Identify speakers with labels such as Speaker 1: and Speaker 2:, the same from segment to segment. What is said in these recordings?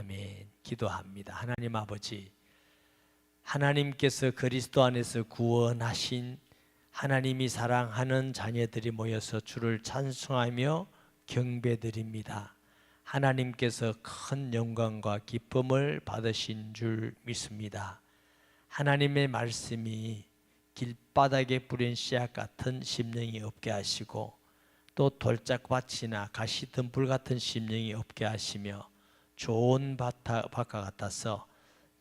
Speaker 1: 아멘. 기도합니다. 하나님 아버지, 하나님께서 그리스도 안에서 구원하신 하나님이 사랑하는 자녀들이 모여서 주를 찬송하며 경배드립니다. 하나님께서 큰 영광과 기쁨을 받으신 줄 믿습니다. 하나님의 말씀이 길바닥에 뿌린 씨앗 같은 심령이 없게 하시고 또 돌짝밭이나 가시덤불 같은 심령이 없게 하시며 좋은 밭과 같아서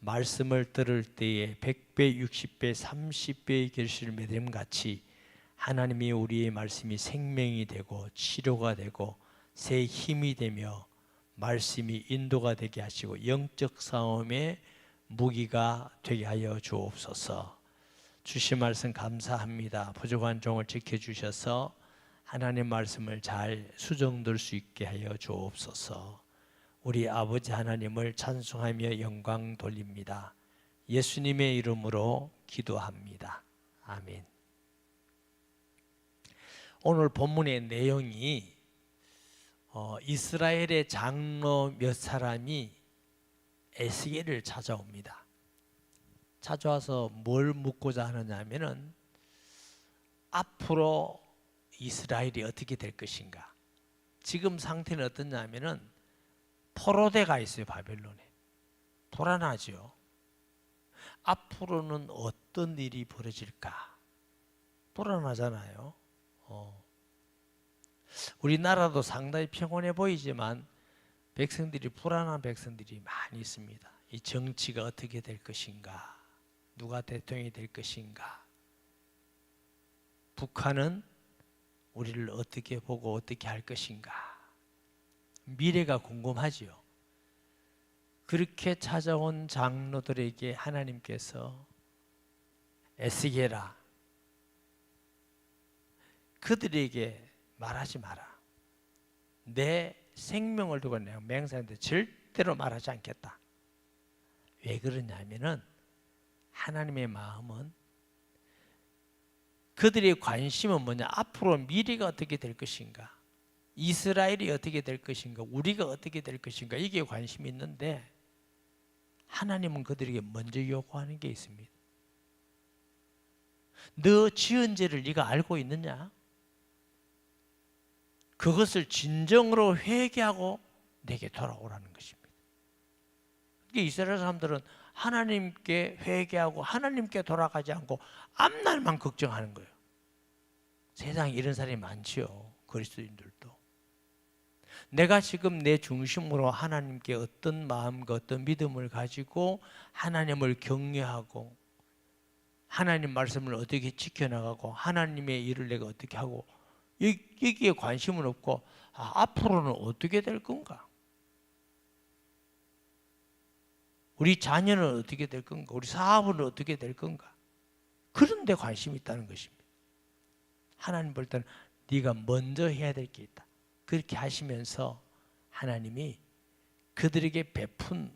Speaker 1: 말씀을 들을 때에 100배, 60배, 30배의 결실을 맺음 같이 하나님이 우리의 말씀이 생명이 되고 치료가 되고 새 힘이 되며 말씀이 인도가 되게 하시고 영적 싸움의 무기가 되게 하여 주옵소서. 주신 말씀 감사합니다. 부족한 종을 지켜주셔서 하나님의 말씀을 잘 수정될 수 있게 하여 주옵소서. 우리 아버지 하나님을 찬송하며 영광 돌립니다. 예수님의 이름으로 기도합니다. 아멘. 오늘 본문의 내용이 이스라엘의 장로 몇 사람이 에스겔을 찾아옵니다. 찾아와서 뭘 묻고자 하느냐면은 앞으로 이스라엘이 어떻게 될 것인가. 지금 상태는 어떠냐면은 포로대가 있어요. 바벨론에. 불안하죠. 앞으로는 어떤 일이 벌어질까 불안하잖아요. 우리나라도 상당히 평온해 보이지만 백성들이 불안한 백성들이 많이 있습니다. 이 정치가 어떻게 될 것인가, 누가 대통령이 될 것인가. 북한은 우리를 어떻게 보고 어떻게 할 것인가. 미래가 궁금하지요. 그렇게 찾아온 장로들에게 하나님께서 에스겔아, 그들에게 말하지 마라. 내 생명을 두고 내가 맹세하는데 절대로 말하지 않겠다. 왜 그러냐면은 하나님의 마음은, 그들의 관심은 뭐냐, 앞으로 미래가 어떻게 될 것인가, 이스라엘이 어떻게 될 것인가, 우리가 어떻게 될 것인가, 이게 관심이 있는데 하나님은 그들에게 먼저 요구하는 게 있습니다. 너 지은 죄를 네가 알고 있느냐? 그것을 진정으로 회개하고 내게 돌아오라는 것입니다. 이스라엘 사람들은 하나님께 회개하고 하나님께 돌아가지 않고 앞날만 걱정하는 거예요. 세상에 이런 사람이 많지요. 그리스도인들도. 내가 지금 내 중심으로 하나님께 어떤 마음과 어떤 믿음을 가지고 하나님을 경외하고 하나님 말씀을 어떻게 지켜나가고 하나님의 일을 내가 어떻게 하고, 여기에 관심은 없고 앞으로는 어떻게 될 건가, 우리 자녀는 어떻게 될 건가, 우리 사업은 어떻게 될 건가, 그런 데 관심이 있다는 것입니다. 하나님 볼 때는 네가 먼저 해야 될 게 있다. 그렇게 하시면서 하나님이 그들에게 베푼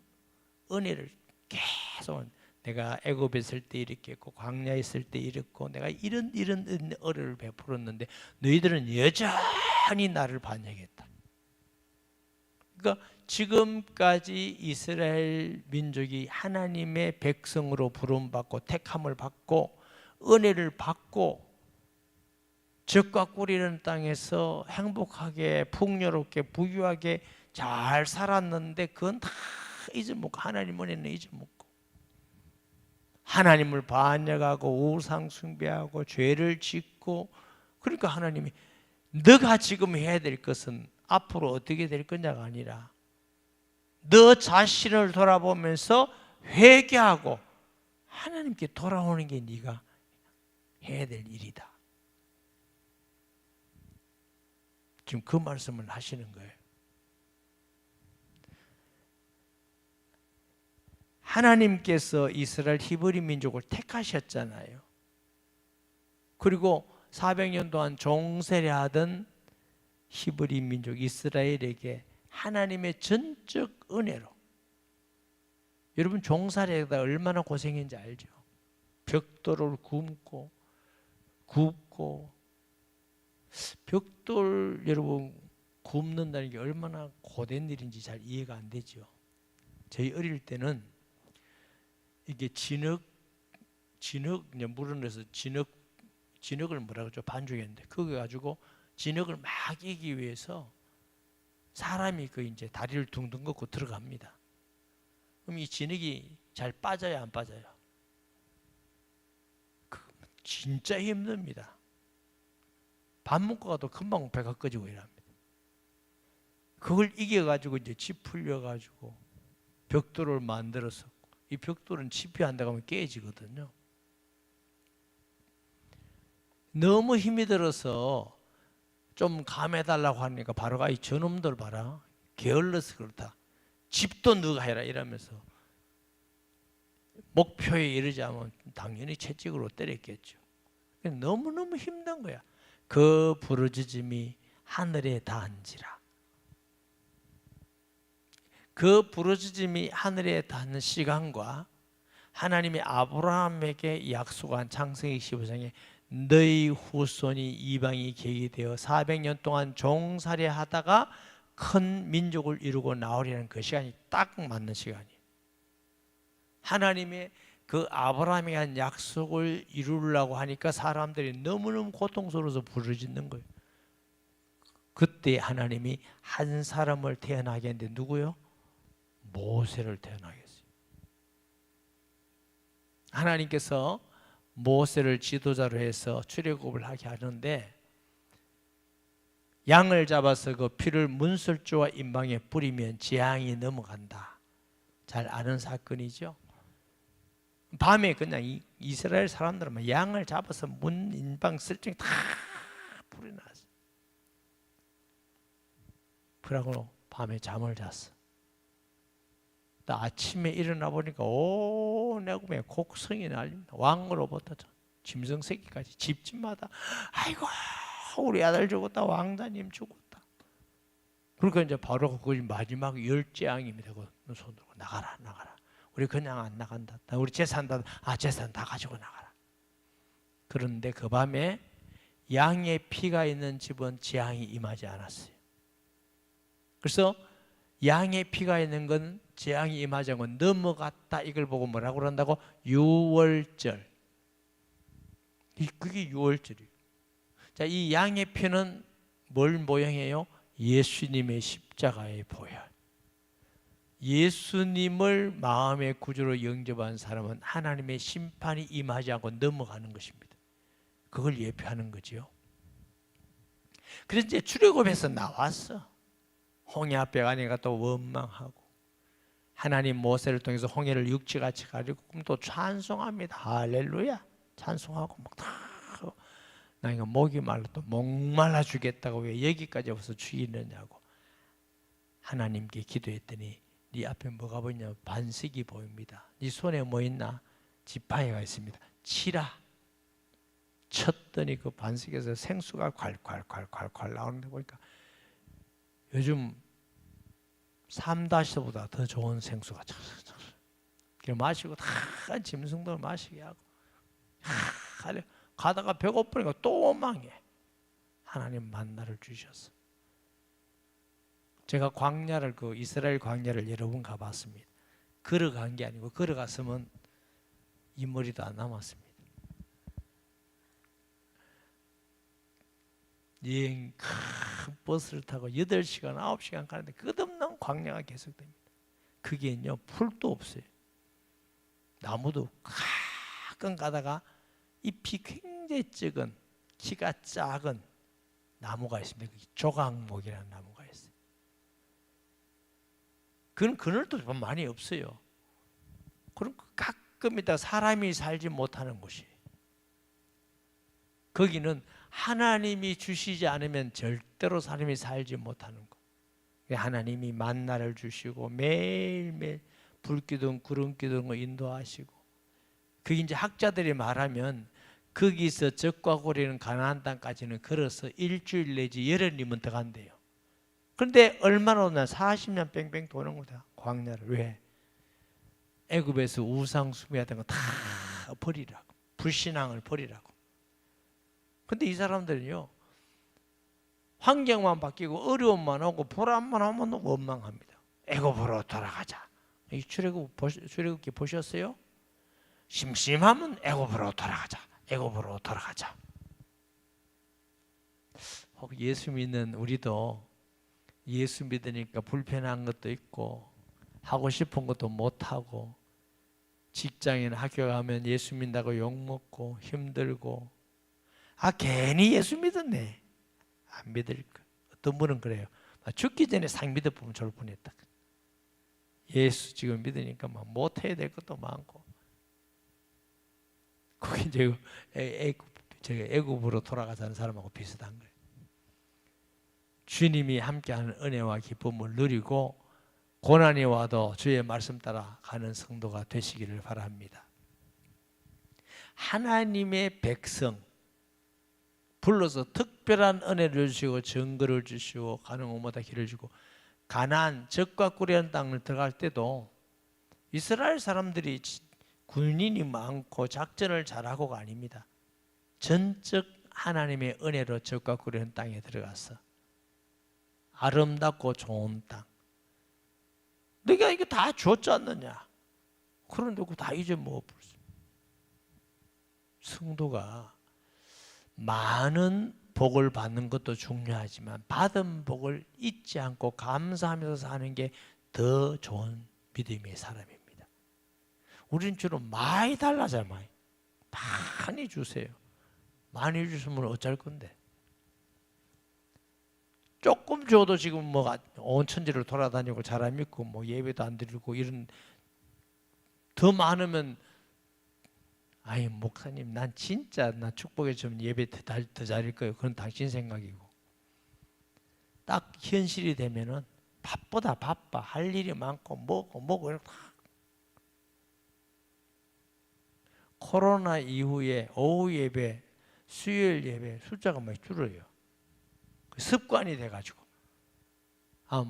Speaker 1: 은혜를 계속, 내가 애굽에 있을 때 이렇게 했고 광야에 있을 때 이랬고 내가 이런 은혜를 베풀었는데 너희들은 여전히 나를 반역했다. 그러니까 지금까지 이스라엘 민족이 하나님의 백성으로 부름받고 택함을 받고 은혜를 받고 적과 꿀이는 땅에서 행복하게 풍요롭게 부유하게 잘 살았는데 그건 다 잊어먹고, 하나님 은혜는 잊어먹고 하나님을 반역하고 우상 숭배하고 죄를 짓고, 그러니까 하나님이 너가 지금 해야 될 것은 앞으로 어떻게 될 거냐가 아니라 너 자신을 돌아보면서 회개하고 하나님께 돌아오는 게 네가 해야 될 일이다. 지금 그 말씀을 하시는 거예요. 하나님께서 이스라엘 히브리 민족을 택하셨잖아요. 그리고 400년 동안 종살이하던 히브리 민족 이스라엘에게 하나님의 전적 은혜로, 여러분 종살이하다 얼마나 고생했는지 알죠? 벽돌을 굽고 벽돌 여러분 굽는다는 게 얼마나 고된 일인지 잘 이해가 안 되죠. 저희 어릴 때는 이게 진흙 이제 물을 넣어서 진흙을 뭐라 그러죠? 반죽했는데 그거 가지고 진흙을 막 이기 위해서 사람이 그 이제 다리를 둥둥 걷고 들어갑니다. 그럼 이 진흙이 잘 빠져야 안 빠져요? 진짜 힘듭니다. 밥 먹고 가도 금방 배가 꺼지고 이랍니다. 그걸 이겨가지고 이제 집 풀려가지고 벽돌을 만들어서 이 벽돌은 짚이 안 들어가면 깨지거든요. 너무 힘이 들어서 좀 감해달라고 하니까 바로 가 이 저놈들 봐라. 게을러서 그렇다. 집도 너가 해라 이러면서 목표에 이르지 않으면 당연히 채찍으로 때렸겠죠. 너무너무 힘든 거야. 그 부르짖음이 하늘에 닿은지라. 그 부르짖음이 하늘에 닿는 시간과 하나님이 아브라함에게 약속한 창세기 15장에 너희 후손이 이방이 계기 되어 400년 동안 종살이 하다가 큰 민족을 이루고 나오리라는 그 시간이 딱 맞는 시간이에요. 하나님의 그 아브라함에 한 약속을 이루려고 하니까 사람들이 너무너무 고통스러워서 부르짖는 거예요. 그때 하나님이 한 사람을 태어나게 했는데 누구요? 모세를 태어나게 했어요. 하나님께서 모세를 지도자로 해서 출애굽을 하게 하는데 양을 잡아서 그 피를 문설주와 임방에 뿌리면 재앙이 넘어간다. 잘 아는 사건이죠. 밤에 그냥 이스라엘 사람들은 양을 잡아서 문, 임방, 설정에 다 뿌려놨어요. 그러고 밤에 잠을 잤어. 아침에 일어나 보니까 온 애굽에 곡성이 날립니다. 왕으로부터 짐승 새끼까지 집집마다 아이고 우리 아들 죽었다, 왕자님 죽었다. 그러니까 이제 바로 그 마지막 열재앙입니다. 그 손 들고 나가라. 우리 그냥 안 나간다. 우리 재산 다 재산 다 가지고 나가라. 그런데 그 밤에 양의 피가 있는 집은 재앙이 임하지 않았어요. 그래서 양의 피가 있는 건 재앙이 임하지 않고 넘어갔다. 이걸 보고 뭐라고 그런다고? 유월절. 그게 유월절이에요. 자, 이 양의 피는 뭘 모형이에요? 예수님의 십자가의 보혈. 예수님을 마음의 구주로 영접한 사람은 하나님의 심판이 임하지 않고 넘어가는 것입니다. 그걸 예표하는 거죠. 그래서 이제 출애굽에서 나왔어. 홍해 앞에 가니까 또 원망하고 하나님 모세를 통해서 홍해를 육지같이 가리고 또 찬송합니다. 할렐루야. 찬송하고 막 다 나니까 목이 말라 또 목말라 죽겠다고 왜 여기까지 와서 죽이느냐고 하나님께 기도했더니 네 앞에 뭐가 보이냐? 반석이 보입니다. 네 손에 뭐 있나? 지팡이가 있습니다. 치라. 쳤더니 그 반석에서 생수가 콸콸콸콸콸 나오는데 보니까 요즘 3다시보다 더 좋은 생수가 그래 마시고 다 짐승들 마시게 하고 가다가 배고프니까 또 원망해. 하나님 만나를 주셨어. 제가 광야를 그 이스라엘 광야를 여러 번 가봤습니다. 걸어간 게 아니고 걸어갔으면 이 머리도 안 남았습니다. 여행 큰 버스를 타고 8시간 9시간 가는데 끝없는 광야가 계속됩니다. 그게요 풀도 없어요. 나무도 가끔 가다가 잎이 굉장히 적은 키가 작은 나무가 있습니다. 조각목이라는 나무가 있어요. 그건 그늘도 좀 많이 없어요. 그럼 가끔 있다 사람이 살지 못하는 곳이에요. 거기는 하나님이 주시지 않으면 절대로 사람이 살지 못하는 것. 하나님이 만나를 주시고 매일매일 불기둥 구름기둥을 인도하시고 그게 이제 학자들이 말하면 거기서 적과 고리는 가나안 땅까지는 걸어서 일주일 내지 열흘이면 더 간대요. 그런데 얼마나 오나 40년 뺑뺑 도는 거다. 광야를. 왜? 애굽에서 우상 숭배하던 거 다 버리라고. 불신앙을 버리라고. 근데 이 사람들은요 환경만 바뀌고 어려움만 오고 불안만 하면 원망합니다. 애굽으로 돌아가자. 이 출애굽기 보셨어요? 심심하면 애굽으로 돌아가자. 애굽으로 돌아가자. 예수 믿는 우리도 예수 믿으니까 불편한 것도 있고 하고 싶은 것도 못하고 직장인 학교 가면 예수 믿는다고 욕먹고 힘들고 괜히 예수 믿었네. 안 믿을 거. 어떤 분은 그래요. 죽기 전에 상 믿어보면 좋을 뻔했다. 예수 지금 믿으니까 못해야 될 것도 많고 그게 이제 애굽으로 돌아가자는 사람하고 비슷한 거예요. 주님이 함께하는 은혜와 기쁨을 누리고 고난이 와도 주의 말씀 따라 가는 성도가 되시기를 바랍니다. 하나님의 백성 불러서 특별한 은혜를 주시고 증거를 주시고 가는 곳마다 길을 주고 가나안 적과 꿀이라는 땅을 들어갈 때도 이스라엘 사람들이 군인이 많고 작전을 잘하고가 아닙니다. 전적 하나님의 은혜로 적과 꿀이라는 땅에 들어갔어. 아름답고 좋은 땅. 내가 이거 다 줬지 않느냐? 그런데 그거 다 잊어먹어버렸어. 성도가 많은 복을 받는 것도 중요하지만 받은 복을 잊지 않고 감사하면서 사는 게 더 좋은 믿음의 사람입니다. 우리는 주로 많이 달라져요. 많이 주세요. 많이 주시면 어쩔 건데. 조금 줘도 지금 온 천지를 돌아다니고 잘 안 믿고 예배도 안 드리고 이런 더 많으면 목사님 난 진짜 나 축복에 좀 예배 더 잘할 거예요. 그건 당신 생각이고 딱 현실이 되면은 바쁘다 바빠 할 일이 많고 뭐고 이렇게 코로나 이후에 오후 예배 수요일 예배 숫자가 많이 줄어요. 습관이 돼가지고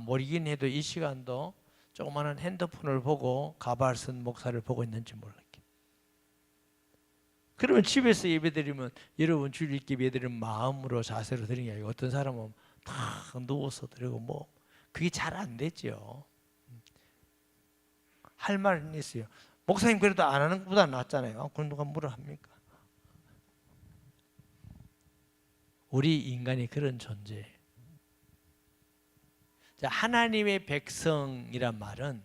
Speaker 1: 모르긴 해도 이 시간도 조그마한 핸드폰을 보고 가발 쓴 목사를 보고 있는지 모르겠게. 그러면 집에서 예배드리면 여러분 주일 예배 드리는 마음으로 자세로 드리는 게 아니고 어떤 사람은 다 누워서 드리고 그게 잘 안 되죠. 할 말은 있어요. 목사님 그래도 안 하는 것보다 낫잖아요. 그럼 누가 뭐라 합니까? 우리 인간이 그런 존재예요. 하나님의 백성이란 말은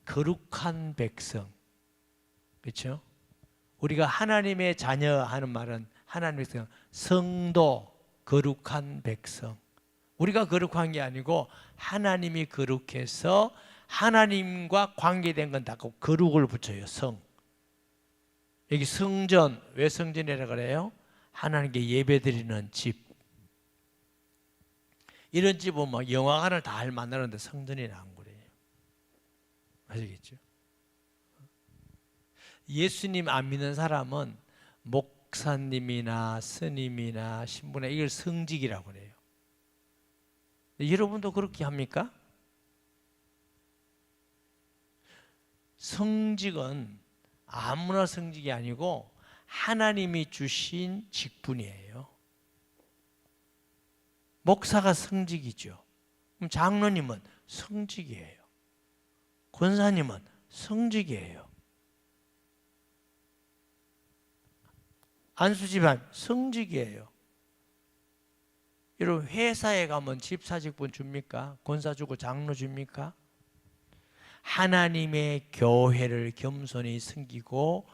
Speaker 1: 거룩한 백성. 그렇죠? 우리가 하나님의 자녀 하는 말은 하나님의 백성, 성도, 거룩한 백성. 우리가 거룩한 게 아니고 하나님이 거룩해서 하나님과 관계된 건 다 거룩을 붙여요. 성. 여기 성전, 왜 성전이라 그래요? 하나님께 예배드리는 집. 이런 집은 영화관을 다 만드는데 성전이 안 그래요. 아시겠죠? 예수님 안 믿는 사람은 목사님이나 스님이나 신부나 이걸 성직이라고 그래요. 여러분도 그렇게 합니까? 성직은 아무나 성직이 아니고 하나님이 주신 직분이에요. 목사가 성직이죠. 그럼 장로님은 성직이에요. 권사님은 성직이에요. 안수집안 성직이에요. 여러분 회사에 가면 집사직분 줍니까? 권사 주고 장로 줍니까? 하나님의 교회를 겸손히 섬기고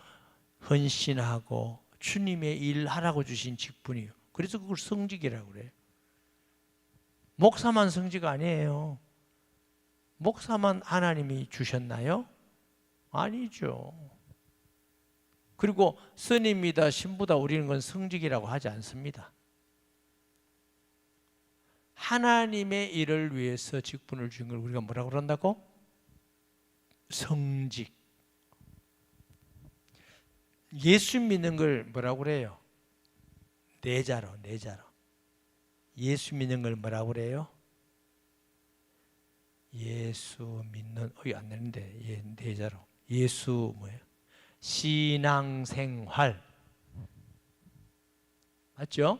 Speaker 1: 헌신하고 주님의 일하라고 주신 직분이에요. 그래서 그걸 성직이라고 그래요. 목사만 성직 아니에요. 목사만 하나님이 주셨나요? 아니죠. 그리고 스님이다 신부다 우리는 건 성직이라고 하지 않습니다. 하나님의 일을 위해서 직분을 주신 걸 우리가 뭐라고 그런다고? 성직. 예수 믿는 걸 뭐라고 그래요? 내자로. 예수 믿는 걸 뭐라고 그래요? 예수 믿는 안 되는데 내자로. 예수 뭐예요? 신앙생활. 맞죠?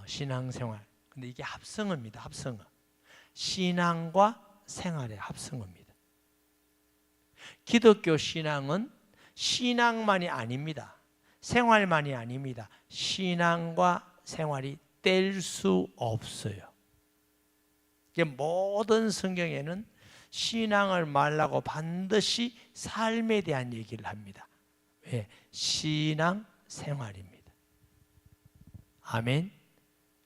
Speaker 1: 신앙생활. 근데 이게 합성어입니다. 합성어. 신앙과 생활의 합성어입니다. 기독교 신앙은 신앙만이 아닙니다. 생활만이 아닙니다. 신앙과 생활이 뗄 수 없어요. 모든 성경에는 신앙을 말라고 반드시 삶에 대한 얘기를 합니다. 왜? 신앙 생활입니다. 아멘.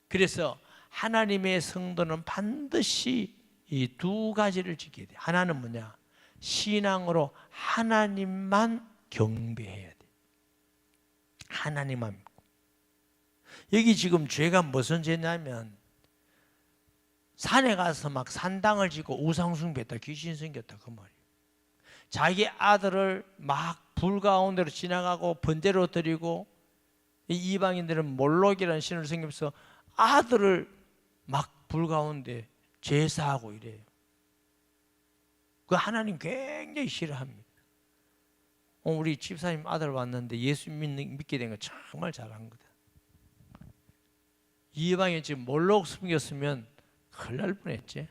Speaker 1: 그래서 하나님의 성도는 반드시 이 두 가지를 지켜야 돼요. 하나는 뭐냐? 신앙으로 하나님만 경배해야 돼요. 하나님만 믿고. 여기 지금 죄가 무슨 죄냐면 산에 가서 막 산당을 짓고 우상숭배했다, 귀신 생겼다 그 말이에요. 자기 아들을 막 불 가운데로 지나가고 번제로 드리고, 이방인들은 몰록이라는 신을 섬기면서 아들을 막 불 가운데 제사하고 이래요. 그 하나님 굉장히 싫어합니다. 우리 집사님 아들 왔는데 예수 믿게 된 거 정말 잘한 거다. 이방인 지금 몰록 숨겼으면 큰일 날 뻔했지.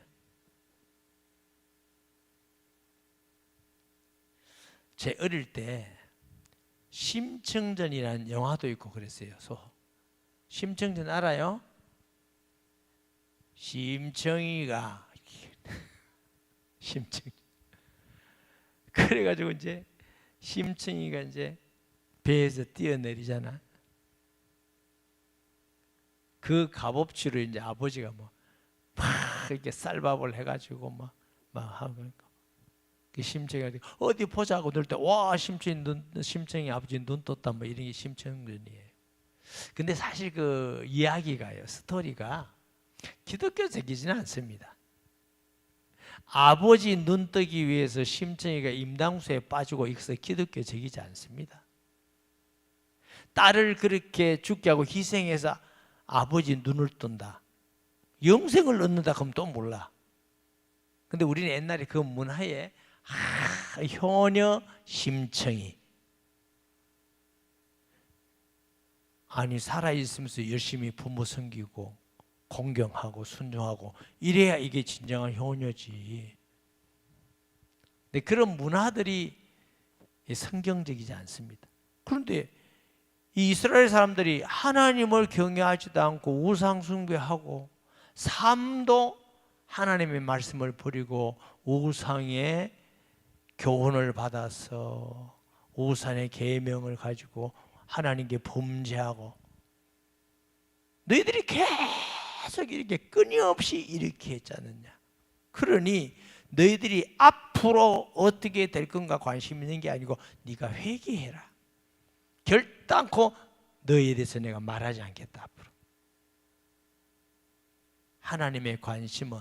Speaker 1: 제 어릴 때 심청전이라는 영화도 있고 그랬어요. 심청전 알아요? 심청이가 심청. 그래가지고 이제 심청이가 이제 배에서 뛰어내리잖아. 그 값어치로 이제 아버지가 막 이렇게 쌀밥을 해가지고 막 하고. 그 심청이 어디 보자고 늘 때 와 심청이 아버지 눈 떴다 뭐 이런 게 심청전이에요. 근데 사실 그 이야기가요, 스토리가 기독교적이지는 않습니다. 아버지 눈 뜨기 위해서 심청이가 임당수에 빠지고 있어서 기독교적이지 않습니다. 딸을 그렇게 죽게 하고 희생해서 아버지 눈을 뜬다, 영생을 얻는다 그러면 또 몰라. 근데 우리는 옛날에 그 문화에 효녀 심청이 아니 살아있으면서 열심히 부모 섬기고 공경하고 순종하고 이래야 이게 진정한 효녀지. 근데 그런 문화들이 성경적이지 않습니다. 그런데 이 이스라엘 사람들이 하나님을 경외하지도 않고 우상 숭배하고 삶도 하나님의 말씀을 버리고 우상의 교훈을 받아서 우상의 계명을 가지고 하나님께 범죄하고, 너희들이 계속 이렇게 끊임없이 이렇게 했지 않느냐. 그러니 너희들이 앞으로 어떻게 될 건가 관심 있는 게 아니고 네가 회개해라. 결단코 너희에 대해서 내가 말하지 않겠다 앞으로. 하나님의 관심은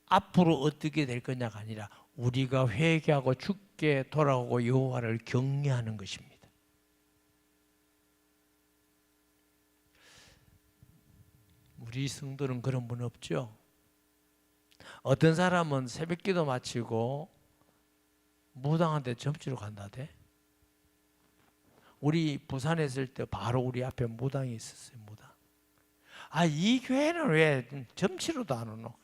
Speaker 1: 앞으로 어떻게 될 거냐가 아니라 우리가 회개하고 죽게 돌아오고 여호와를 경외하는 것입니다. 우리 성도는 그런 분 없죠? 어떤 사람은 새벽기도 마치고 무당한테 점치러 간다대. 우리 부산에 있을 때 바로 우리 앞에 무당이 있었어요. 무당. 이 교회는 왜 점치러도 안 오노?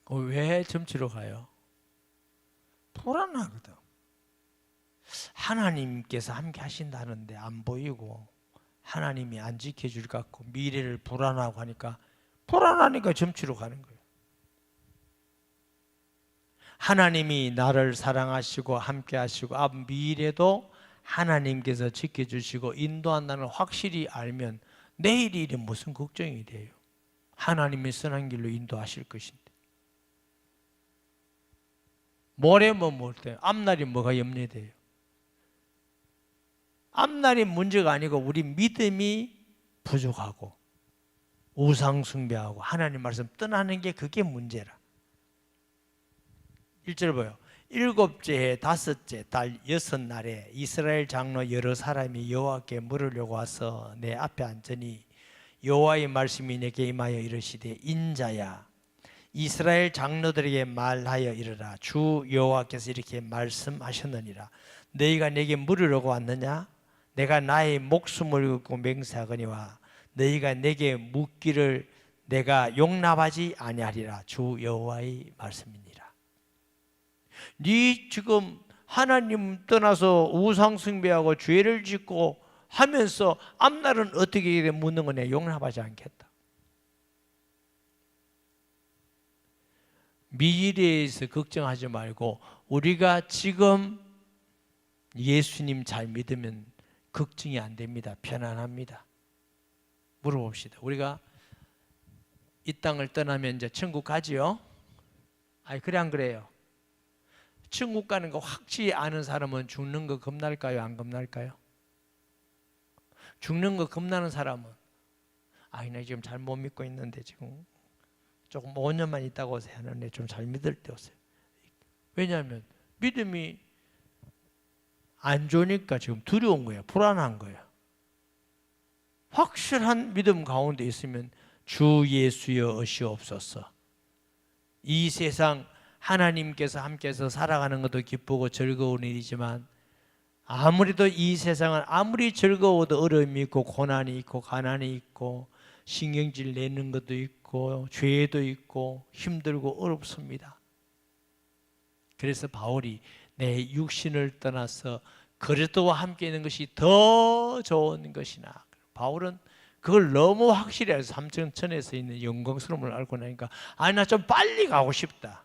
Speaker 1: 왜 점치러 가요? 불안하거든. 하나님께서 함께 하신다는데 안 보이고 하나님이 안 지켜줄 것 같고 미래를 불안하고 하니까 불안하니까 점치러 가는 거예요. 하나님이 나를 사랑하시고 함께 하시고 미래도 하나님께서 지켜주시고 인도한다는 걸 확실히 알면 내일이 무슨 걱정이 돼요. 하나님의 선한 길로 인도하실 것인데. 모레면 뭘 때 앞날이 뭐가 염려돼요? 앞날이 문제가 아니고 우리 믿음이 부족하고 우상 숭배하고 하나님 말씀 떠나는 게 그게 문제라. 1절 봐요. 7째 해 5째 달 6날에 이스라엘 장로 여러 사람이 여호와께 물으려고 와서 내 앞에 앉으니 여호와의 말씀이 내게 임하여 이르시되 인자야 이스라엘 장로들에게 말하여 이르라. 주 여호와께서 이렇게 말씀하셨느니라. 너희가 내게 물으려고 왔느냐? 내가 나의 목숨을 걸고 맹세하거니와 너희가 내게 묻기를 내가 용납하지 아니하리라. 주 여호와의 말씀이니라. 네 지금 하나님 떠나서 우상 숭배하고 죄를 짓고 하면서 앞날은 어떻게 묻는 거냐. 용납하지 않겠다. 미래에서 걱정하지 말고 우리가 지금 예수님 잘 믿으면 걱정이 안 됩니다. 편안합니다. 물어봅시다. 우리가 이 땅을 떠나면 이제 천국 가지요? 아니 그래 안 그래요? 천국 가는 거 확실히 아는 사람은 죽는 거 겁날까요? 안 겁날까요? 죽는 거 겁나는 사람은 아니 나 지금 잘 못 믿고 있는데 지금 조금 5년만 있다고 오세요. 하는데 좀 잘 믿을 때 오세요. 왜냐하면 믿음이 안 좋으니까 지금 두려운 거예요. 불안한 거예요. 확실한 믿음 가운데 있으면 주 예수여 오시옵소서. 이 세상 하나님께서 함께해서 살아가는 것도 기쁘고 즐거운 일이지만 아무래도 이 세상은 아무리 즐거워도 어려움이 있고 고난이 있고 가난이 있고 신경질 내는 것도 있고 죄도 있고 힘들고 어렵습니다. 그래서 바울이 내 육신을 떠나서 그리스도와 함께 있는 것이 더 좋은 것이나, 바울은 그걸 너무 확실히 해서 삼천천에서 있는 영광스러움을 알고 나니까 아니 나 좀 빨리 가고 싶다.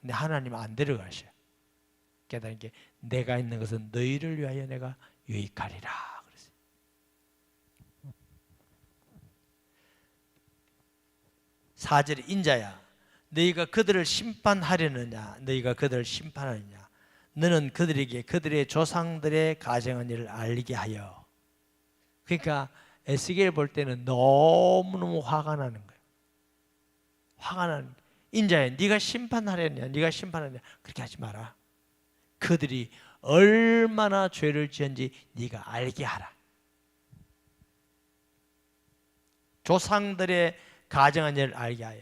Speaker 1: 근데 하나님 안 데려가셔. 깨달은 게 내가 있는 것은 너희를 위하여 내가 유익하리라 그랬어요. 4절에 인자야 너희가 그들을 심판하려느냐 너희가 그들을 심판하느냐 너는 그들에게 그들의 조상들의 가정한 일을 알게 하여. 그러니까 에스겔 볼 때는 너무너무 화가 나는 거예요. 화가 나는 거예요. 인자야 네가 심판하려냐 네가 심판하느냐 그렇게 하지 마라. 그들이 얼마나 죄를 지은지 네가 알게 하라. 조상들의 가정한 일을 알게 하여.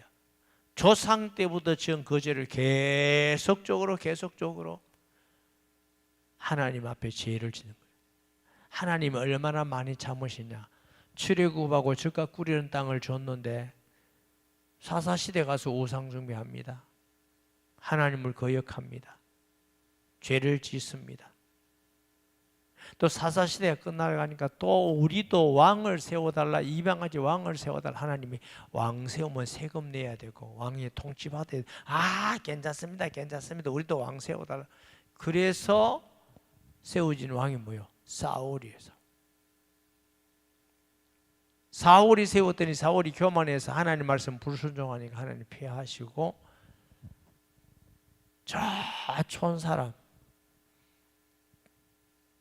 Speaker 1: 조상 때부터 지은 그 죄를 계속적으로 하나님 앞에 죄를 짓는 거예요. 하나님이 얼마나 많이 참으시냐. 출애굽하고 젖과 꿀이는 땅을 줬는데 사사시대 가서 우상숭배합니다. 하나님을 거역합니다. 죄를 짓습니다. 또 사사시대가 끝나가니까 또 우리도 왕을 세워달라, 이방까지 왕을 세워달라. 하나님이 왕 세우면 세금 내야 되고 왕이 통치받아야 돼. 아 괜찮습니다 우리도 왕 세워달라. 그래서 세워진 왕이 뭐예요? 사울이에요. 사울이 세웠더니 사울이 교만해서 하나님 말씀 불순종하니까 하나님 피하시고 저 촌 사람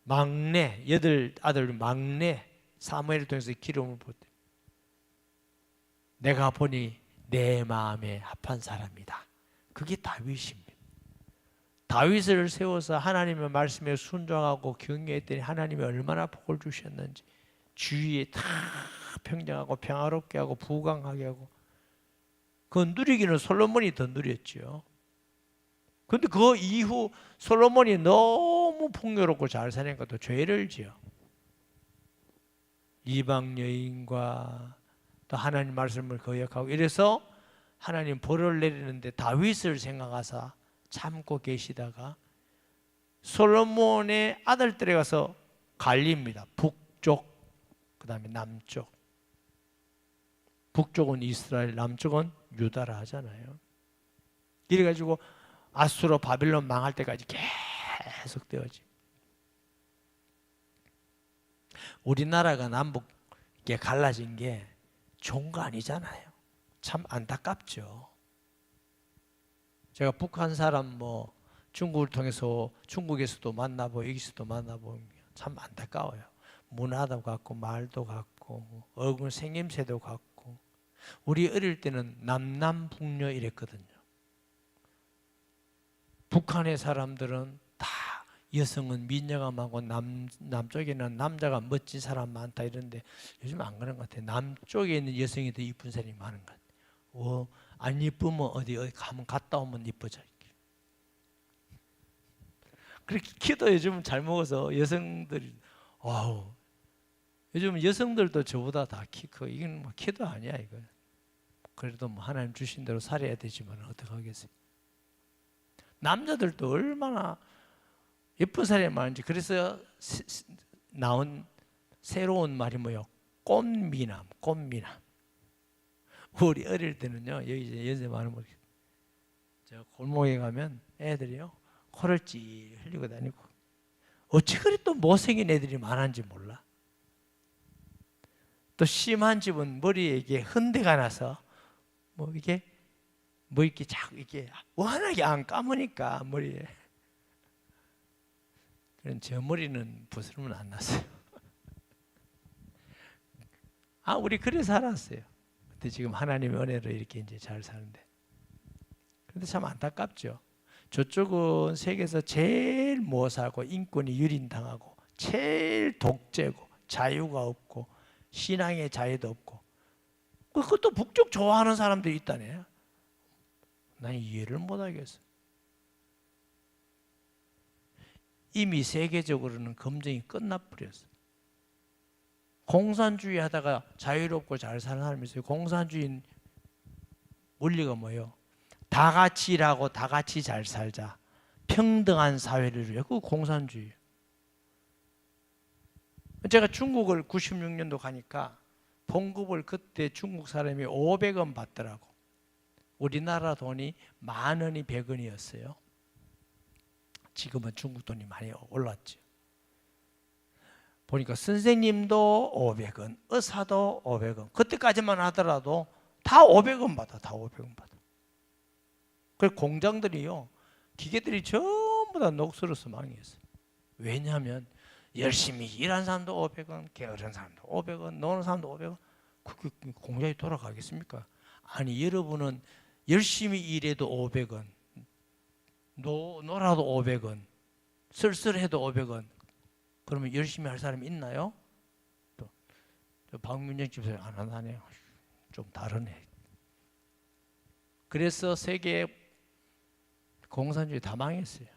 Speaker 1: 막내 8아들 막내 사무엘을 통해서 기름을 부었대. 내가 보니 내 마음에 합한 사람이다. 그게 다윗입니다. 다윗을 세워서 하나님의 말씀에 순종하고 경외했더니 하나님이 얼마나 복을 주셨는지 주위에 다 평정하고 평화롭게 하고 부강하게 하고. 그 누리기는 솔로몬이 더 누렸죠. 그런데 그 이후 솔로몬이 너무 풍요롭고 잘 사니까 또 죄를 지어. 이방 여인과 또 하나님 말씀을 거역하고 이래서 하나님 벌을 내리는데 다윗을 생각하사 참고 계시다가 솔로몬의 아들들에 가서 갈립니다. 북쪽 그 다음에 남쪽. 북쪽은 이스라엘, 남쪽은 유다라 하잖아요. 이래가지고 아수르 바빌론 망할 때까지 계속 되어지. 우리나라가 남북에 갈라진 게 좋은 거 아니잖아요. 참 안타깝죠. 제가 북한 사람 뭐 중국을 통해서 중국에서도 만나보고 여기서도 만나보면 참 안타까워요. 문화도 같고 말도 같고 얼굴 생김새도 같고. 우리 어릴 때는 남남북녀 이랬거든요. 북한의 사람들은 다 여성은 미녀가 많고 남쪽에는 남자가 멋진 사람 많다 이런데 요즘 안 그런 것 같아요. 남쪽에 있는 여성이 더 이쁜 사람이 많은 것 같아요. 안 이쁘면 어디 가면 갔다 오면 이쁘죠. 그렇게 키도 요즘 잘 먹어서 여성들이 와우. 요즘 여성들도 저보다 다 키 크고 이건 뭐 키도 아니야 이거. 그래도 뭐 하나님 주신 대로 살아야 되지만 어떡하겠어요. 남자들도 얼마나 예쁜 사람이 많은지. 그래서 나온 새로운 말이 뭐예요? 꽃미남, 꽃미남. 우리 어릴 때는요, 여기 이제 연세 많은 분, 저 골목에 가면 애들이요, 코를 찌 흘리고 다니고, 어찌 그리 또 못생긴 애들이 많은지 몰라. 또 심한 집은 머리에 이게 흔대가 나서, 뭐 이렇게 자꾸 이렇게 워낙에 안 감으니까 머리에. 그런 제 머리는 부스럼은 안 났어요. 우리 그래 살았어요. 근데 지금 하나님의 은혜로 이렇게 이제 잘 사는데. 그런데 참 안타깝죠. 저쪽은 세계에서 제일 못 살고 인권이 유린당하고 제일 독재고 자유가 없고 신앙의 자유도 없고, 그것도 북쪽 좋아하는 사람들이 있다네. 난 이해를 못하겠어. 이미 세계적으로는 검증이 끝나버렸어. 공산주의 하다가 자유롭고 잘 사는 사람이 있어요. 공산주의 원리가 뭐예요? 다 같이 일하고 다 같이 잘 살자, 평등한 사회를 위해. 그거 공산주의. 제가 중국을 96년도 가니까 봉급을 그때 중국 사람이 500원 받더라고. 우리나라 돈이 10,000원이 100원이었어요. 지금은 중국 돈이 많이 올랐죠. 보니까 선생님도 500원, 의사도 500원. 그때까지만 하더라도 다 500원 받아, 다 500원 받아. 그래서 공장들이요, 기계들이 전부 다 녹슬어서 망했어요. 왜냐하면 열심히 일한 사람도 500원, 게으른 사람도 500원, 노는 사람도 500원. 그게 공장이 돌아가겠습니까? 아니, 여러분은 열심히 일해도 500원, 놀아도 500원, 쓸쓸해도 500원. 그러면 열심히 할 사람이 있나요? 또 박민정 집사님 안 하네요. 좀 다르네. 그래서 세계 공산주의 다 망했어요.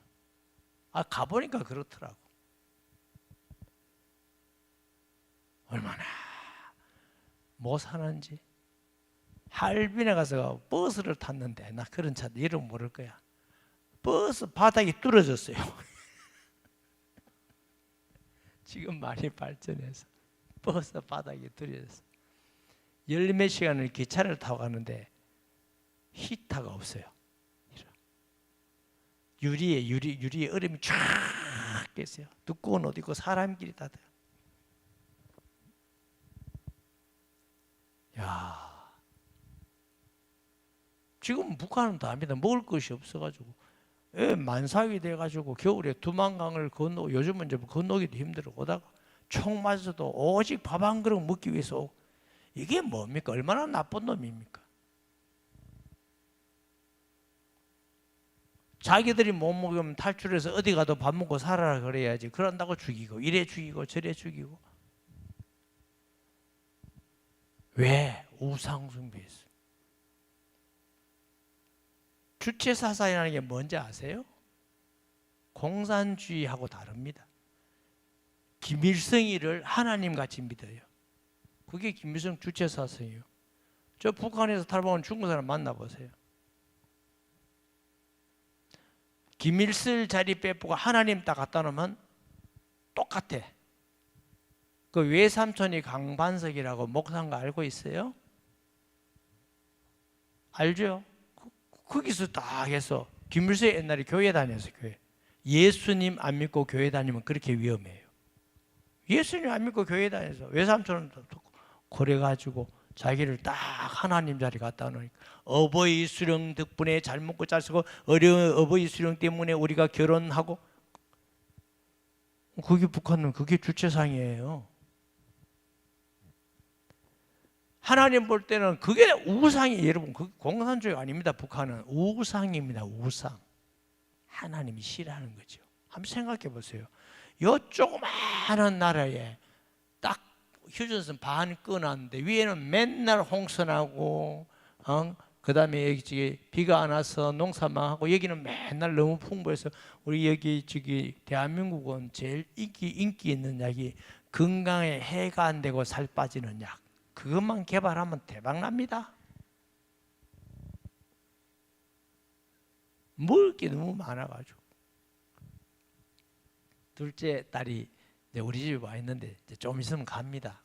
Speaker 1: 가보니까 그렇더라고. 얼마나 못 사는지. 할빈에 가서 버스를 탔는데, 나 그런 차 이름 모를 거야. 버스 바닥이 뚫어졌어요. 지금 많이 발전해서 버스 바닥이 뚫어졌어. 열 몇 시간을 기차를 타고 가는데 히터가 없어요. 유리에 얼음이 쫙 깼어요. 두꺼운 옷 입고 사람끼리 다들. 야, 지금 북한은 다 합니다. 먹을 것이 없어가지고 만사위 돼가지고 겨울에 두만강을 건너, 요즘은 이제 건너기도 힘들어. 오다가 총 맞아도 오직 밥 한 그릇 먹기 위해서. 이게 뭡니까? 얼마나 나쁜 놈입니까? 자기들이 못 먹으면 탈출해서 어디 가도 밥 먹고 살아라 그래야지. 그런다고 죽이고, 이래 죽이고 저래 죽이고. 왜? 우상 숭배했어. 주체사상이라는 게 뭔지 아세요? 공산주의하고 다릅니다. 김일성이를 하나님같이 믿어요. 그게 김일성 주체사상이에요. 저 북한에서 탈북한 중국 사람 만나보세요. 김일성 자리 빼보고 하나님 딱 갖다 놓으면 똑같아. 그 외삼촌이 강반석이라고 목사인 거 알고 있어요? 알죠? 거기서 딱 해서 김일성이 옛날에 교회 다녔어요. 교회. 예수님 안 믿고 교회 다니면 그렇게 위험해요. 예수님 안 믿고 교회 다녀서 외삼촌은 그래가지고 자기를 딱 하나님 자리 갖다 놓으니까, 어버이 수령 덕분에 잘 먹고 잘 쓰고 어려운 어버이 수령 때문에 우리가 결혼하고. 그게 북한은 그게 주체상이에요. 하나님 볼 때는 그게 우상이에요. 여러분, 그 공산주의 아닙니다. 북한은 우상입니다. 우상. 하나님이 싫어하는 거죠. 한번 생각해 보세요. 요 조그마한 나라에 딱 휴전선 반 끊었는데 위에는 맨날 홍수나고, 그 다음에 여기 비가 안 와서 농사 망하고, 여기는 맨날 너무 풍부해서 우리 여기 대한민국은 제일 인기 있는 약이 건강에 해가 안 되고 살 빠지는 약. 그것만 개발하면 대박 납니다. 먹을 게 너무 많아가지고. 둘째 딸이 이제 우리 집에 와 있는데 이제 좀 있으면 갑니다.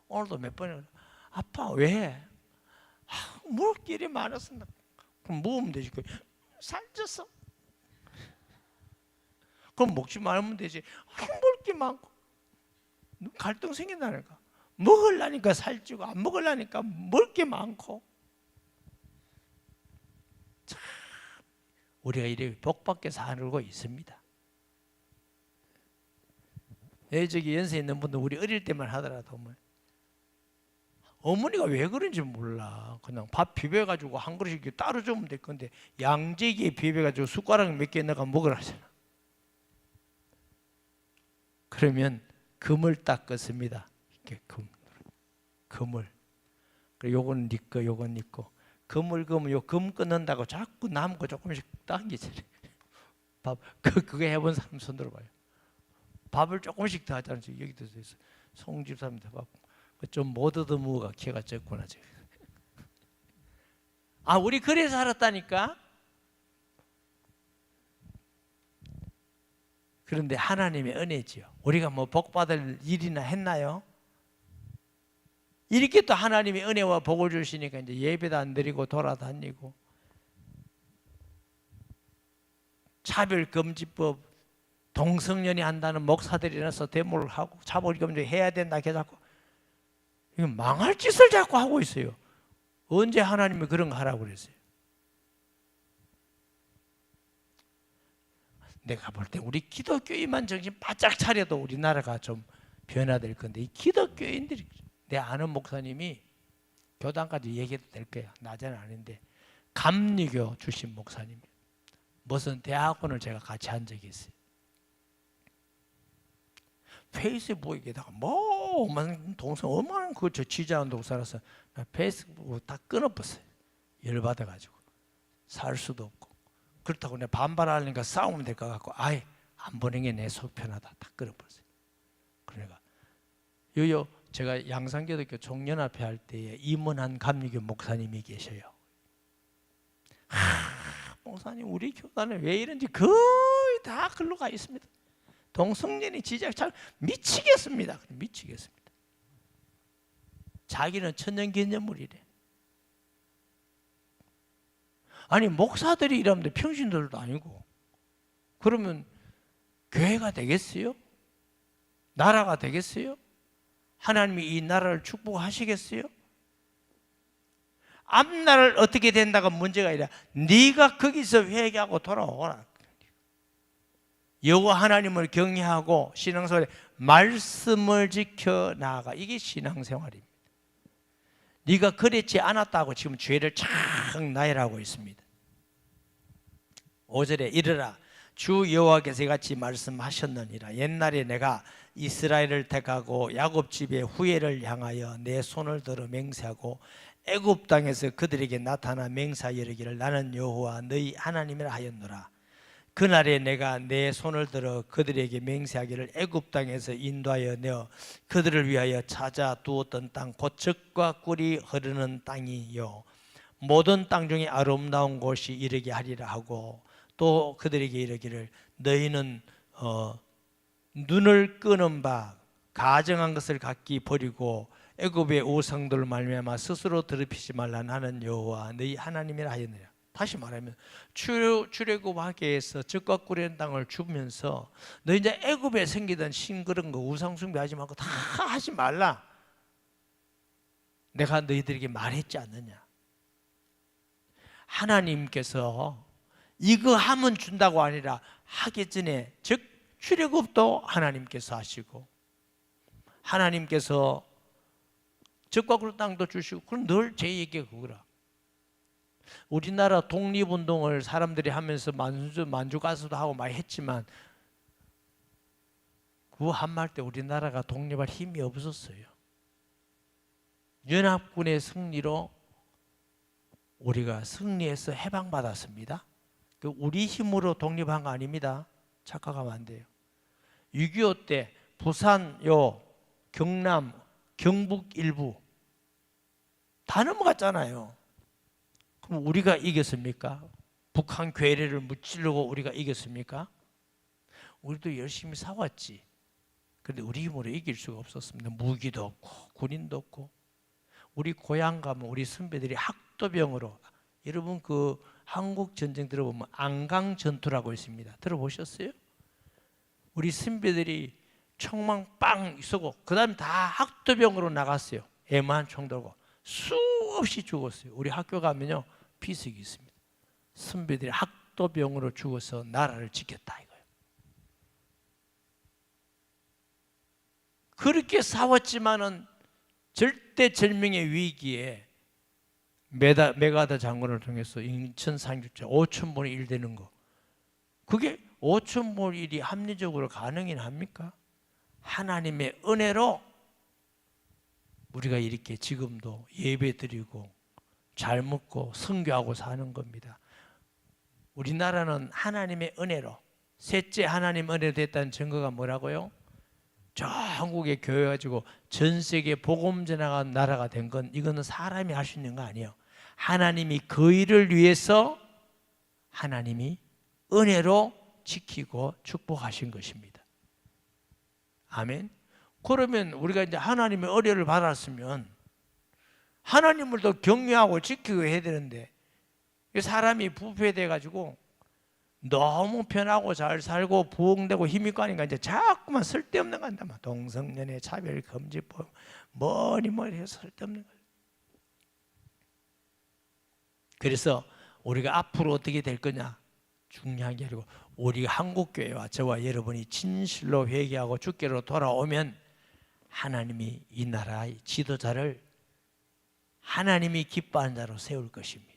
Speaker 1: 오늘도 몇 번이나 아빠 왜? 먹을 게 이리 많았어. 그럼 먹으면 되지. 살쪘어. 그럼 먹지 말면 되지. 먹을 게 많고 갈등 생긴다니까. 먹으려니까 살찌고 안 먹으려니까 먹을 게 많고. 참 우리가 이렇게 복받게 살고 있습니다. 저기 연세 있는 분들 우리 어릴 때만 하더라도 어머니가 왜 그런지 몰라. 그냥 밥 비벼가지고 한 그릇 이렇게 따로 주면 될 건데 양재기에 비벼가지고 숟가락 몇 개 넣어가 먹으라 하잖아. 그러면 금을 닦았습니다. 이렇게 금을. 그리고 요건 네 거, 요건 네 거. 금을 요 금 끊는다고 자꾸 남은 거 조금씩 당기잖아요. 밥 그거 해본 사람 손 들어봐요. 밥을 조금씩 더 하잖아요. 여기도 있어. 송집사님도 밥. 좀 못 얻어먹어가 키가 적구나. 우리 그래서 살았다니까. 그런데 하나님의 은혜지요. 우리가 뭐 복받을 일이나 했나요? 이렇게 또 하나님의 은혜와 복을 주시니까 이제 예배도 안 드리고 돌아다니고 차별금지법 동성연이 한다는 목사들이 나서 데모를 하고 차별금지 해야 된다 해서 이거 망할 짓을 자꾸 하고 있어요. 언제 하나님이 그런 거 하라고 그랬어요? 내가 볼 때 우리 기독교인만 정신 바짝 차려도 우리나라가 좀 변화될 건데 이 기독교인들이 내 아는 목사님이 교단까지 얘기해도 될 거야. 낮에는 아닌데 감리교 출신 목사님 무슨 대학원을 제가 같이 한 적이 있어요. 페이스북에다가 동생 얼마나 저 지지하는 동사라서 페이스북 다 끊어버렸어요. 열받아가지고 살 수도 없고 그렇다고 내가 반발하려니까 싸우면 될 것 같고 아예 안 보는 게 내 속 편하다 다 끊어버렸어요. 그러니까 제가 양산교독교 종년합회 할 때에 임원한 감리교 목사님이 계셔요. 목사님 우리 교단은 왜 이런지 거의 다 글로 가 있습니다. 동성연이 지지하기 참 미치겠습니다. 미치겠습니다. 자기는 천년기념물이래. 아니 목사들이 이러면 평신들도 아니고 그러면 교회가 되겠어요? 나라가 되겠어요? 하나님이 이 나라를 축복하시겠어요? 앞날을 어떻게 된다가 문제가 아니라 네가 거기서 회개하고 돌아오라. 여호와 하나님을 경외하고 신앙생활에 말씀을 지켜 나아가. 이게 신앙생활입니다. 네가 그랬지 않았다고 지금 죄를 착 나열하고 있습니다. 5절에 이르라 주 여호와께서 이같이 말씀하셨느니라. 옛날에 내가 이스라엘을 택하고 야곱 집의 후예를 향하여 내 손을 들어 맹세하고 애굽 땅에서 그들에게 나타나 맹세하여 이르기를 나는 여호와 너희 하나님이라 하였노라. 그날에 내가 내 손을 들어 그들에게 맹세하기를 애굽 땅에서 인도하여 내어 그들을 위하여 찾아 두었던 땅 곧 젖과 꿀이 흐르는 땅이요 모든 땅 중에 아름다운 곳이 이르게 하리라 하고 또 그들에게 이르기를 너희는 눈을 끄는 바 가정한 것을 각기 버리고 애굽의 우상들을 말미암아 스스로 더럽히지 말라. 나는 여호와 너희 하나님이라 하였느니라. 다시 말하면 출애굽하게에서 젖과 꿀의 땅을 주면서 너 이제 애굽에 생기던 신 그런 거 우상 숭배하지 말고 다 하지 말라. 내가 너희들에게 말했지 않느냐. 하나님께서 이거 하면 준다고 아니라 하기 전에 즉 출애굽도 하나님께서 하시고 하나님께서 젖과 꿀 땅도 주시고 그럼 늘 제 얘기가 그거라. 우리나라 독립운동을 사람들이 하면서 만주 가수도 하고 많이 했지만 그 한말 때 우리나라가 독립할 힘이 없었어요. 연합군의 승리로 우리가 승리해서 해방받았습니다. 우리 힘으로 독립한 거 아닙니다. 착각하면 안 돼요. 6.25 때 부산, 경남, 경북 일부 다 넘어갔잖아요. 그럼 우리가 이겼습니까? 북한 괴뢰를 무찌르고 우리가 이겼습니까? 우리도 열심히 싸웠지. 그런데 우리 힘으로 이길 수가 없었습니다. 무기도 없고 군인도 없고. 우리 고향 가면 우리 선배들이 학도병으로, 여러분 그 한국 전쟁 들어보면 안강 전투라고 있습니다. 들어보셨어요? 우리 선배들이 총망 빵 쏘고 그 다음에 다 학도병으로 나갔어요. 애만 총 들고 수없이 죽었어요. 우리 학교 가면요 비석이 있습니다. 선배들이 학도병으로 죽어서 나라를 지켰다 이거예요. 그렇게 싸웠지만은 절대절명의 위기에 메가다 장군을 통해서 인천 상륙자 5,000분의 1 되는 거, 그게 5,000분의 1이 합리적으로 가능이나 합니까? 하나님의 은혜로 우리가 이렇게 지금도 예배 드리고 잘 먹고 선교하고 사는 겁니다. 우리나라는 하나님의 은혜로, 셋째 하나님 은혜로 됐다는 증거가 뭐라고요? 저 한국에 교회 가지고 전 세계 복음 전하는 나라가 된 건, 이거는 사람이 할 수 있는 거 아니에요. 하나님이 그 일을 위해서 하나님이 은혜로 지키고 축복하신 것입니다. 아멘. 그러면 우리가 이제 하나님의 은혜를 받았으면 하나님을 더 경외하고 지키고 해야 되는데, 사람이 부패돼 가지고 너무 편하고 잘 살고 부흥되고 힘이 있고 하니까 이제 자꾸만 쓸데없는 거 한다. 동성연애, 차별 금지법, 뭐니 해서 쓸데없는 거예요. 그래서 우리가 앞으로 어떻게 될 거냐 중요한 게 아니고, 우리 한국교회와 저와 여러분이 진실로 회개하고 주께로 돌아오면 하나님이 이 나라의 지도자를 하나님이 기뻐하는 자로 세울 것입니다.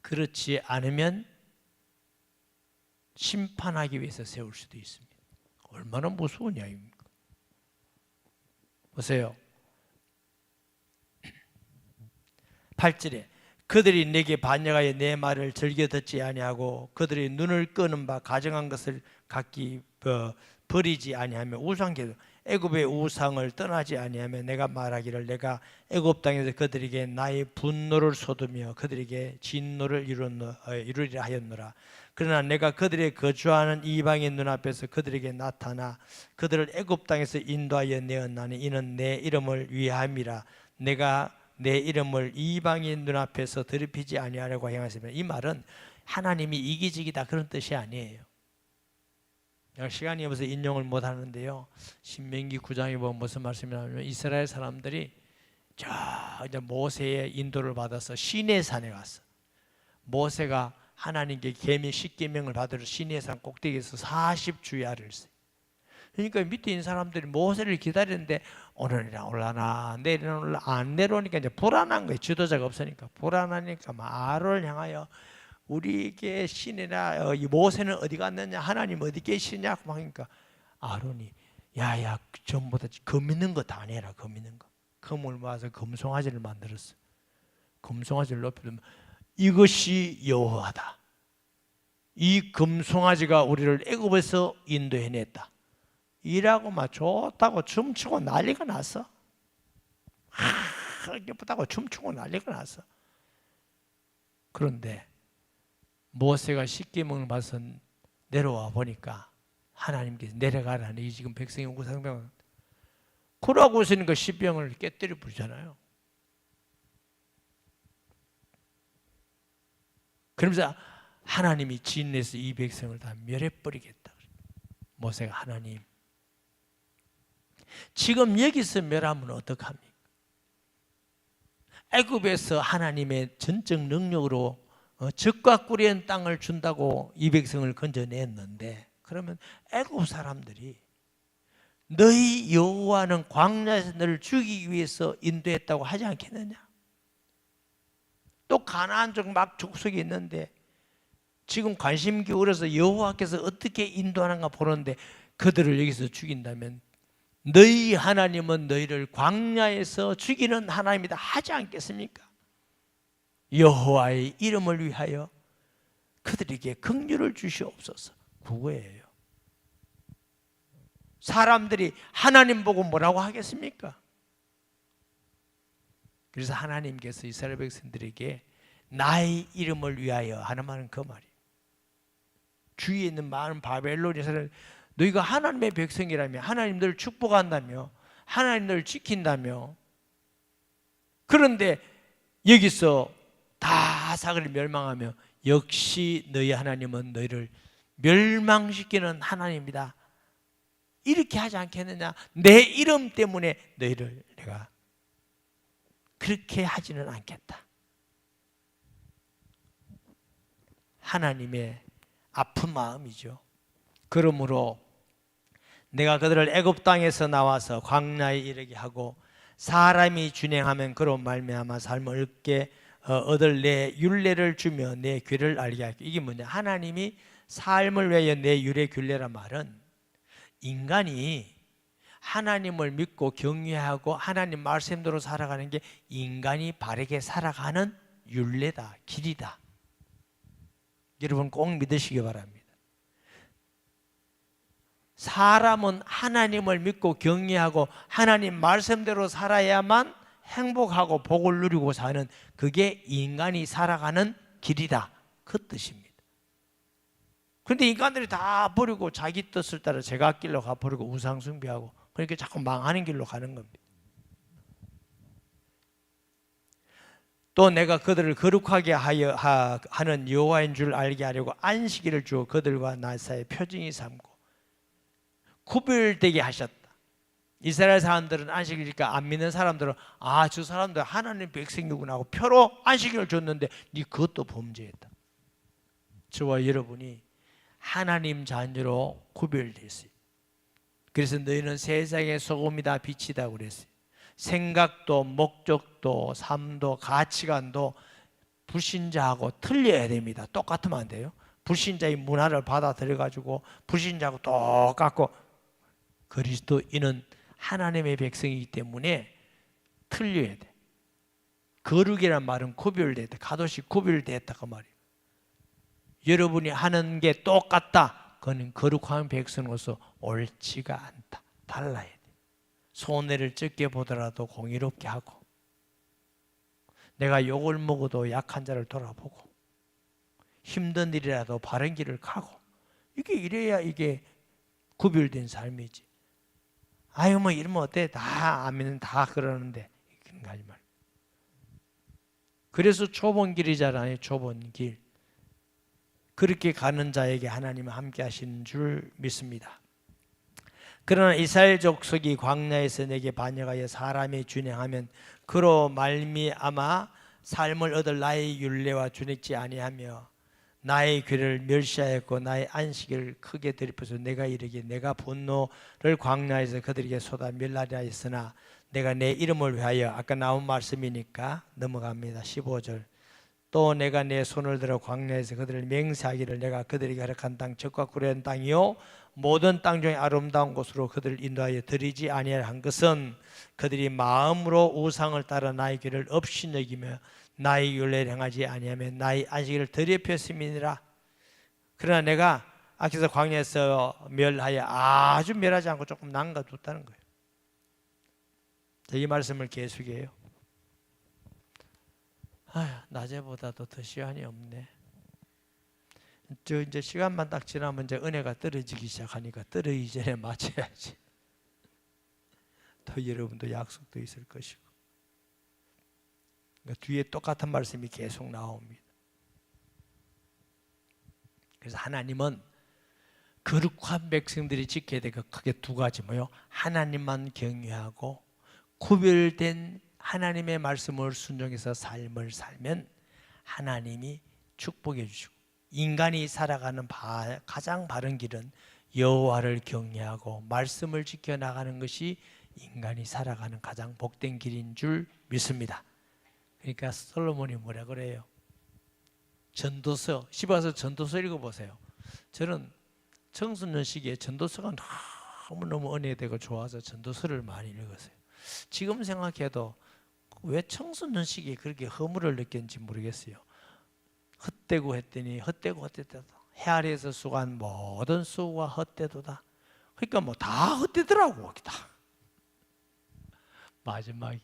Speaker 1: 그렇지 않으면 심판하기 위해서 세울 수도 있습니다. 얼마나 무서운 이야기입니까? 보세요. 8절에 그들이 내게 반역하여 내 말을 즐겨 듣지 아니하고 그들이 눈을 끄는 바 가정한 것을 각기 버리지 아니하며 우상계도 애굽의 우상을 떠나지 아니하며 내가 말하기를 내가 애굽 땅에서 그들에게 나의 분노를 쏟으며 그들에게 진노를 이루리라 하였노라. 그러나 내가 그들의 거주하는 이방인 눈앞에서 그들에게 나타나 그들을 애굽 땅에서 인도하여 내었나니 이는 내 이름을 위함이라. 내가 내 이름을 이방인 눈앞에서 더럽히지 아니하려고 행하시며, 이 말은 하나님이 이기적이다 그런 뜻이 아니에요. 시간이 없어서 인용을 못 하는데요, 신명기 9장에 보면 무슨 말씀이냐면 이스라엘 사람들이 저 이제 모세의 인도를 받아서 시내산에 갔어. 모세가 하나님께 계명 10계명을 받으러 시내산 꼭대기에서 40주야를 써요. 그러니까 밑에 있는 사람들이 모세를 기다리는데 오늘이나 올라나 내일이나 올라 안 내려오니까 이제 불안한 거예요. 지도자가 없으니까 불안하니까 아론을 향하여 우리에게 신이나 이 모세는 어디 갔느냐, 하나님 어디 계시냐고 하니까 아론이 야야 전부 다 금 있는 거 다 내라. 금 있는 거 금을 모아서 금송아지를 만들었어. 금송아지를 높이면 이것이 여호와다. 이 금송아지가 우리를 애굽에서 인도해냈다. 이라고 막 좋다고 춤추고 난리가 났어. 예쁘다고 춤추고 난리가 났어. 그런데 모세가 10계명을 받아서 내려와 보니까 하나님께서 내려가라니 지금 백성이 우상병 그러고 있으니까 십병을 깨뜨려 부르잖아요. 그러면서 하나님이 진내서 이 백성을 다 멸해버리겠다. 모세가 하나님 지금 여기서 멸하면 어떡합니까? 애굽에서 하나님의 전적 능력으로 적과 꿀의 땅을 준다고 이 백성을 건져냈는데, 그러면 애굽 사람들이 너희 여호와는 광야에서 너를 죽이기 위해서 인도했다고 하지 않겠느냐? 또 가나안 쪽 막 족속이 있는데 지금 관심 기울여서 여호와께서 어떻게 인도하는가 보는데 그들을 여기서 죽인다면 너희 하나님은 너희를 광야에서 죽이는 하나님이다 하지 않겠습니까? 여호와의 이름을 위하여 그들에게 긍휼을 주시옵소서. 그거예요. 사람들이 하나님 보고 뭐라고 하겠습니까? 그래서 하나님께서 이스라엘 백성들에게 나의 이름을 위하여 하는 말은 그 말이에요. 주위에 있는 많은 바벨론에서는 너희가 하나님의 백성이라며, 하나님 너를 축복한다며, 하나님 너를 지킨다며, 그런데 여기서 다 사그를 멸망하며 역시 너희 하나님은 너희를 멸망시키는 하나님이다, 이렇게 하지 않겠느냐? 내 이름 때문에 너희를 내가 그렇게 하지는 않겠다. 하나님의 아픈 마음이죠. 그러므로 내가 그들을 애굽 땅에서 나와서 광야에 이르게 하고 사람이 준행하면 그로 말미암아 삶을 얻을 내 율례를 주며 내 귀를 알게 할게. 이게 뭐냐? 하나님이 삶을 위하여 내 율례 균례란 말은 인간이 하나님을 믿고 경외하고 하나님 말씀대로 살아가는 게 인간이 바르게 살아가는 율례다, 길이다. 여러분 꼭 믿으시기 바랍니다. 사람은 하나님을 믿고 경외하고 하나님 말씀대로 살아야만 행복하고 복을 누리고 사는, 그게 인간이 살아가는 길이다, 그 뜻입니다. 그런데 인간들이 다 버리고 자기 뜻을 따라 제각길로 가버리고 우상숭배하고, 그러니까 자꾸 망하는 길로 가는 겁니다. 또 내가 그들을 거룩하게 하는 여호와인 줄 알게 하려고 안식일을 주어 그들과 나 사이에 표징이 삼고 구별되게 하셨다. 이스라엘 사람들은 안식일이니까 안 믿는 사람들은 저 사람들 하나님 백성이구나 하고 표로 안식일을 줬는데 네 그것도 범죄했다. 저와 여러분이 하나님 자녀로 구별됐어요. 그래서 너희는 세상의 소금이다, 빛이다 그랬어요. 생각도 목적도 삶도 가치관도 불신자하고 틀려야 됩니다. 똑같으면 안 돼요. 불신자의 문화를 받아들여가지고 불신자하고 똑같고, 그리스도인은 하나님의 백성이기 때문에 틀려야 돼. 거룩이란 말은 구별됐다, 가도시 구별됐다 그 말이에요. 여러분이 하는 게 똑같다, 그건 거룩한 백성으로서 옳지가 않다. 달라야 돼. 손해를 적게 보더라도 공의롭게 하고, 내가 욕을 먹어도 약한 자를 돌아보고, 힘든 일이라도 바른 길을 가고, 이게 이래야 이게 구별된 삶이지. 뭐 이러면 어때? 다 안 믿는 다 그러는데 그런 거 하지 말고. 그래서 좁은 길이잖아요. 좁은 길. 그렇게 가는 자에게 하나님은 함께 하시는 줄 믿습니다. 그러나 이스라엘 족속이 광야에서 내게 반역하여 사람이 준행하면 그로 말미암아 삶을 얻을 나의 율례와 준행치 아니하며 나의 귀를 멸시하였고 나의 안식일을 크게 들이펴서 내가 이르기에 내가 분노를 광야에서 그들에게 쏟아 멸하리라 했으나 내가 내 이름을 위하여, 아까 나온 말씀이니까 넘어갑니다. 15절. 또 내가 내 손을 들어 광야에서 그들을 맹세하기를 내가 그들에게 허락한 땅 적과 꿀의 땅이요 모든 땅 중에 아름다운 곳으로 그들을 인도하여 드리지 아니하려 한 것은 그들이 마음으로 우상을 따라 나의 길을 업신여기며 나의 율례를 행하지 아니하면 나의 안식일을 더럽혔음이니라. 그러나 내가 앞에서 광야에서 멸하여 아주 멸하지 않고 조금 남겨뒀다는 거예요. 이 말씀을 계속해요. 낮에보다도 더 시간이 없네. 이제 시간만 딱 지나면 이제 은혜가 떨어지기 시작하니까 떨어지기 전에 마쳐야지. 또 여러분도 약속도 있을 것이고. 그러니까 뒤에 똑같은 말씀이 계속 나옵니다. 그래서 하나님은 거룩한 백성들이 지켜야 될 것 크게 두 가지 뭐요? 하나님만 경외하고 구별된 하나님의 말씀을 순종해서 삶을 살면 하나님이 축복해 주시고, 인간이 살아가는 가장 바른 길은 여호와를 경외하고 말씀을 지켜나가는 것이 인간이 살아가는 가장 복된 길인 줄 믿습니다. 그러니까 솔로몬이 뭐라 그래요? 전도서, 집에서 전도서 읽어보세요. 저는 청소년 시기에 전도서가 너무너무 은혜되고 좋아서 전도서를 많이 읽었어요. 지금 생각해도 왜 청소년 시기에 그렇게 허물을 느꼈는지 모르겠어요. 헛되고 했더니 헛되고 헛되다. 해 아래에서 수고한 모든 수고와 헛되도다. 그러니까 뭐 다 헛되더라고. 다. 마지막에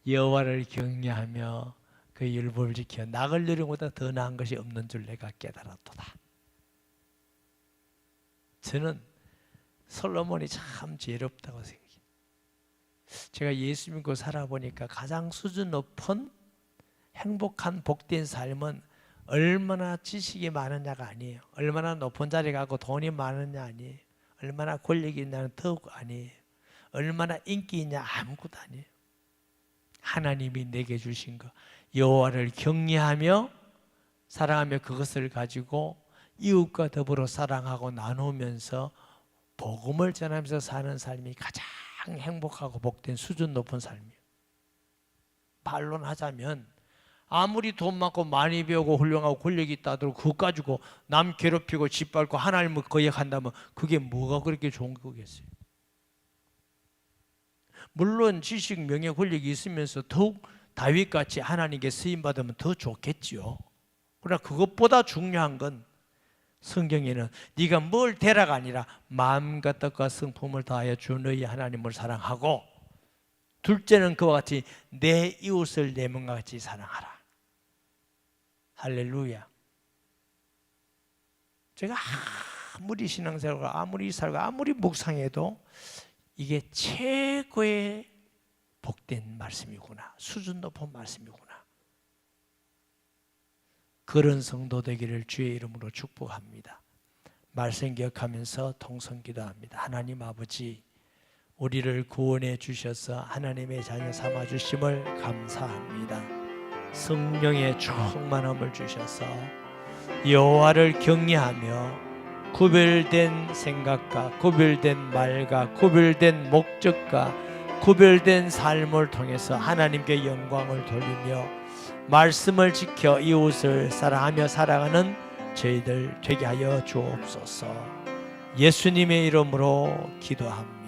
Speaker 1: 여호와를 경외하며 그 율법을 지켜 낙을 누리는 것보다 더 나은 것이 없는 줄 내가 깨달았도다. 저는 솔로몬이 참 지혜롭다고 생각해요. 제가 예수 믿고 살아보니까 가장 수준 높은 행복한 복된 삶은 얼마나 지식이 많으냐가 아니에요. 얼마나 높은 자리에 가고 돈이 많으냐 아니에요. 얼마나 권력이 있냐는 더욱 아니에요. 얼마나 인기 있냐 아무것도 아니에요. 하나님이 내게 주신 것, 여호와를 경외하며 사랑하며 그것을 가지고 이웃과 더불어 사랑하고 나누면서 복음을 전하면서 사는 삶이 가장 행복하고 복된 수준 높은 삶이에요. 반론하자면 아무리 돈 많고 많이 배우고 훌륭하고 권력이 있다 하더라도 그거 가지고 남 괴롭히고 짓밟고 하나님을 거역한다면 그게 뭐가 그렇게 좋은 거겠어요? 물론 지식, 명예, 권력이 있으면서 더욱 다윗같이 하나님께 쓰임받으면 더 좋겠지요. 그러나 그것보다 중요한 건 성경에는 네가 뭘 되라가 아니라 마음과 뜻과 성품을 다하여 주 너희 하나님을 사랑하고 둘째는 그와 같이 내 이웃을 내 몸과 같이 사랑하라. 할렐루야. 제가 아무리 신앙생활을 아무리 살고 아무리 묵상해도 이게 최고의 복된 말씀이구나. 수준 높은 말씀이구나. 그런 성도 되기를 주의 이름으로 축복합니다. 말씀 기억하면서 통성 기도합니다. 하나님 아버지, 우리를 구원해 주셔서 하나님의 자녀 삼아 주심을 감사합니다. 성령의 충만함을 주셔서 여호와를 경외하며 구별된 생각과 구별된 말과 구별된 목적과 구별된 삶을 통해서 하나님께 영광을 돌리며 말씀을 지켜 이웃을 사랑하며 살아가는 저희들 되게 하여 주옵소서. 예수님의 이름으로 기도합니다.